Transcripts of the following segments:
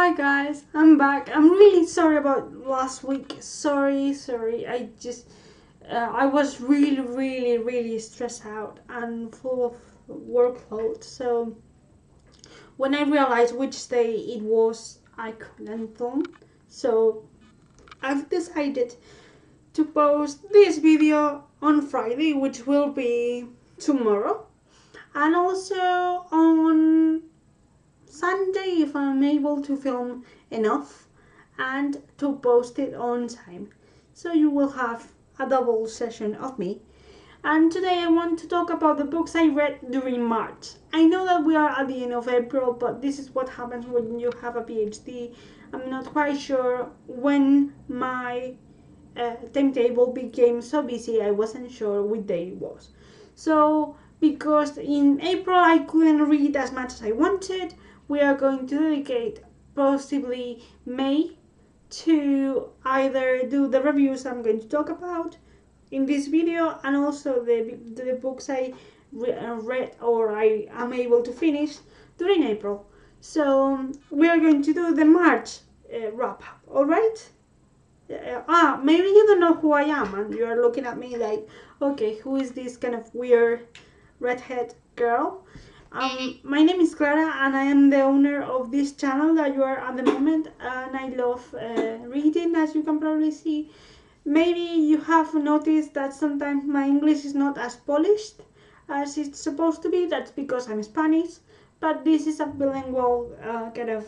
Hi guys, I'm back. I'm really sorry about last week. Sorry. I was really stressed out and full of workload. So when I realized which day it was, I couldn't film. So I've decided to post this video on Friday, which will be tomorrow, and also on Sunday if I'm able to film enough and to post it on time. So you will have a double session of me. And today I want to talk about the books I read during March. I know that we are at the end of April, but this is what happens when you have a PhD. I'm not quite sure when my timetable became so busy, I wasn't sure which day it was. So, because in April I couldn't read as much as I wanted, we are going to dedicate possibly May to either do the reviews I'm going to talk about in this video and also the books I read or I am able to finish during April. So we are going to do the March wrap up, alright? Maybe you don't know who I am and you are looking at me like, okay, who is this kind of weird redhead girl? My name is Clara and I am the owner of this channel that you are at the moment, and I love reading, as you can probably see. Maybe you have noticed that sometimes my English is not as polished as it's supposed to be. That's because I'm Spanish, but this is a bilingual kind of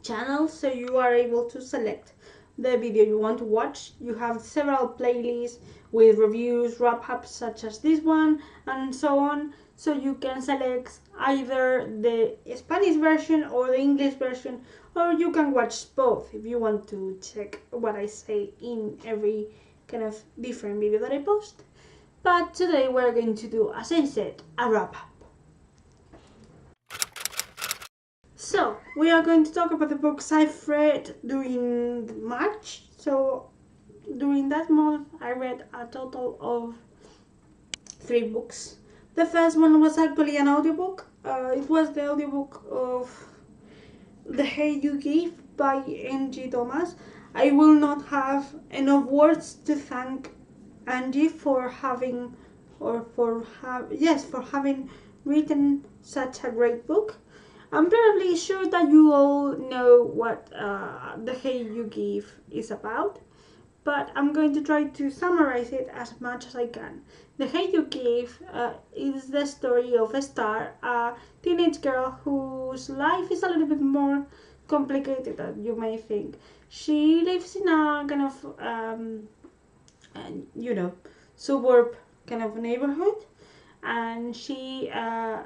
channel, so you are able to select the video you want to watch. You have several playlists with reviews, wrap-ups such as this one, and so on. So you can select either the Spanish version or the English version, or you can watch both if you want to check what I say in every kind of different video that I post. But today we're going to do, as I said, a wrap-up. So, we are going to talk about the books I've read during March. So, during that month, I read a total of 3 books. The first one was actually an audiobook. It was the audiobook of The Hate You Give by Angie Thomas. I will not have enough words to thank Angie for having, for having written such a great book. I'm probably sure that you all know what The Hate You Give is about, but I'm going to try to summarize it as much as I can. The Hate You Give is the story of a Star, a teenage girl whose life is a little bit more complicated than you may think. She lives in a kind of, suburb kind of neighborhood, and she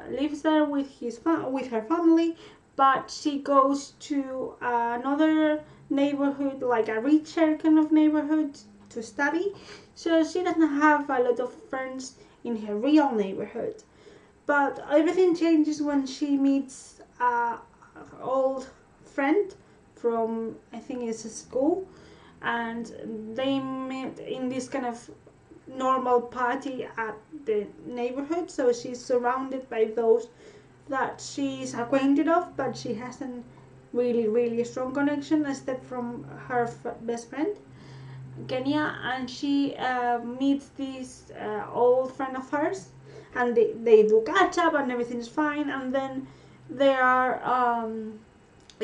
lives there with her family, but she goes to another neighborhood, like a richer kind of neighborhood, to study. So she doesn't have a lot of friends in her real neighborhood. But everything changes when she meets an old friend from, I think it's a school, and they meet in this kind of normal party at the neighborhood. So she's surrounded by those that she's acquainted of, but she hasn't really strong connection except from her best friend Kenya, and she meets this old friend of hers, and they do catch up and everything's fine, and then they are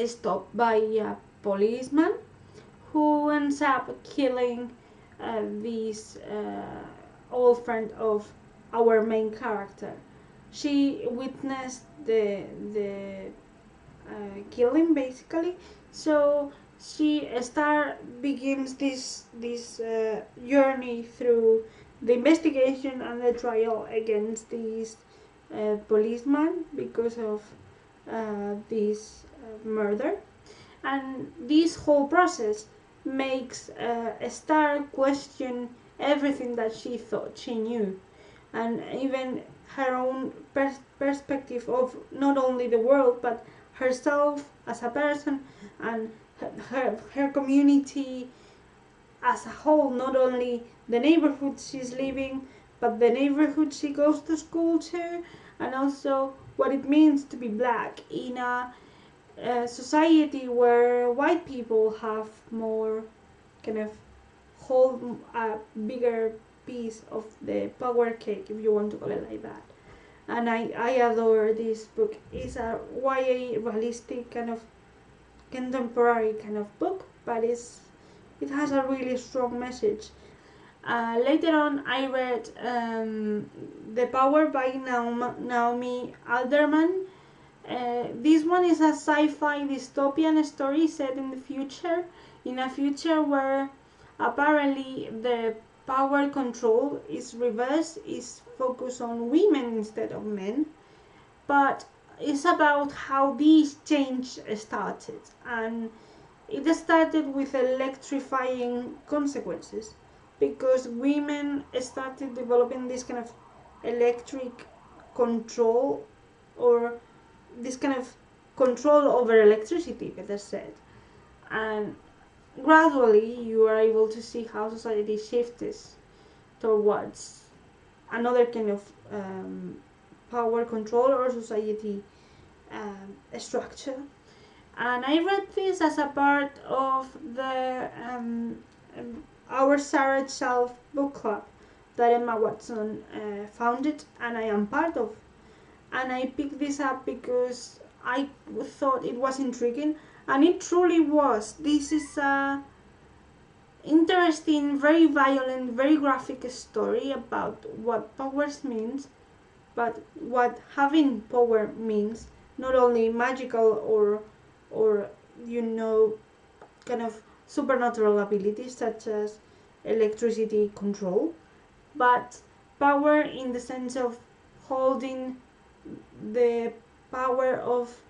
stopped by a policeman who ends up killing this old friend of our main character. She witnessed the killing basically, so she begins this journey through the investigation and the trial against this policeman because of this murder, and this whole process makes Star question everything that she thought she knew, and even her own perspective of not only the world but herself as a person, and her community as a whole, not only the neighborhood she's living but the neighborhood she goes to school to, and also what it means to be black in a a society where white people have more kind of hold a bigger piece of the power cake, if you want to call it like that. And I adore this book. It's a YA realistic kind of contemporary kind of book, but it has a really strong message. Later on, I read The Power by Naomi Alderman. This one is a sci-fi dystopian story set in the future, in a future where apparently the power control is reversed, is focused on women instead of men, but it's about how this change started, and it started with electrifying consequences because women started developing this kind of electric control, or this kind of control over electricity, better said. And gradually you are able to see how society shifts towards another kind of power control or society structure. And I read this as a part of the Our Sarah Shelf book club that Emma Watson founded, and I am part of. And I picked this up because I thought it was intriguing, and it truly was. This is a interesting, very violent, very graphic story about what powers means, but what having power means, not only magical or kind of supernatural abilities such as electricity control, but power in the sense of holding the power of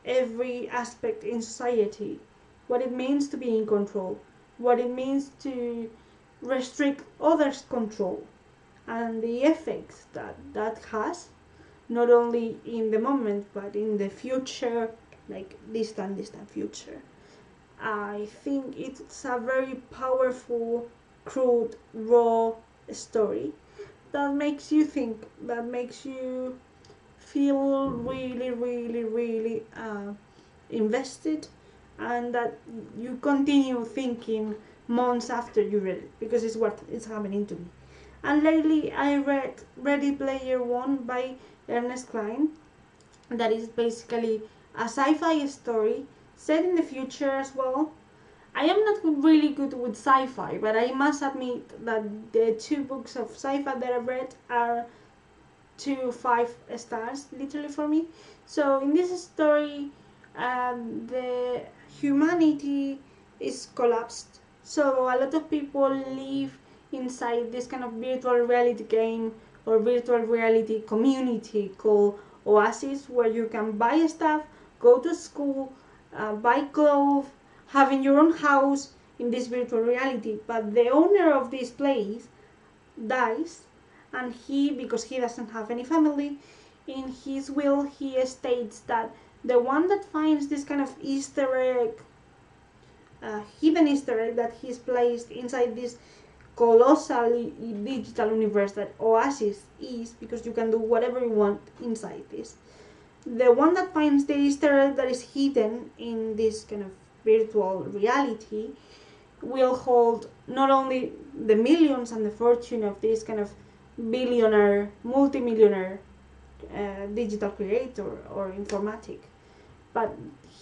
every aspect in society, what it means to be in control, what it means to restrict others' control, and the effects that has, not only in the moment but in the future, like distant future. I think it's a very powerful, crude, raw story that makes you think, that makes you feel really, really, really invested, and that you continue thinking months after you read it, because it's what is happening to me. And lately I read Ready Player One by Ernest Cline, that is basically a sci-fi story set in the future as well. I am not really good with sci-fi, but I must admit that the two books of sci-fi that I've read are 5 stars, literally, for me. So in this story, the humanity is collapsed. So a lot of people live inside this kind of virtual reality game or virtual reality community called Oasis, where you can buy stuff, go to school, buy clothes, having your own house in this virtual reality. But the owner of this place dies, and because he doesn't have any family, in his will he states that the one that finds this kind of Easter egg, hidden Easter egg that he's placed inside this colossal digital universe that Oasis is, because you can do whatever you want inside this. The one that finds the Easter egg that is hidden in this kind of virtual reality will hold not only the millions and the fortune of this kind of billionaire, multimillionaire digital creator or informatic, but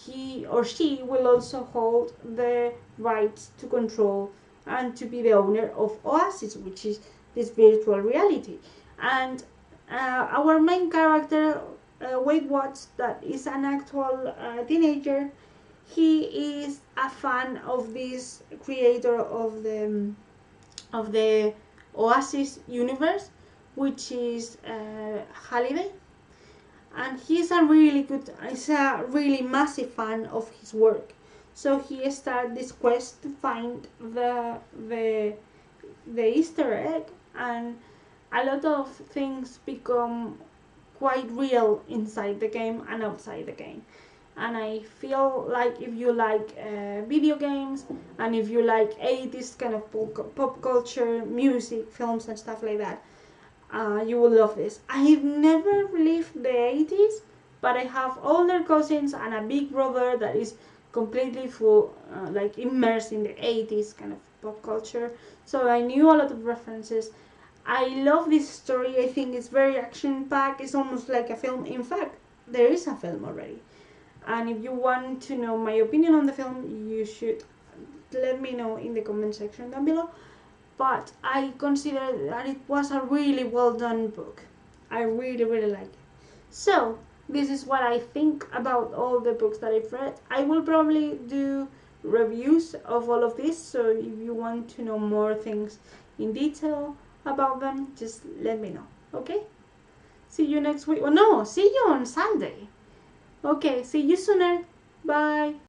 he or she will also hold the rights to control and to be the owner of Oasis, which is this virtual reality. And our main character, Wade Watts, that is an actual teenager, he is a fan of this creator of the Oasis universe, which is Halliday, and he's a really massive fan of his work. So he started this quest to find the Easter egg, and a lot of things become quite real inside the game and outside the game. And I feel like if you like video games, and if you like 80s kind of pop culture, music, films and stuff like that, you will love this. I've never lived the 80s, but I have older cousins and a big brother that is completely full, like immersed in the 80s kind of pop culture. So I knew a lot of references. I love this story. I think it's very action packed. It's almost like a film. In fact, there is a film already. And if you want to know my opinion on the film, you should let me know in the comment section down below. But I consider that it was a really well done book. I really, really like it. So, this is what I think about all the books that I've read. I will probably do reviews of all of this, so if you want to know more things in detail about them, just let me know, okay? See you next week. Oh no, see you on Sunday. Okay, see you sooner. Bye.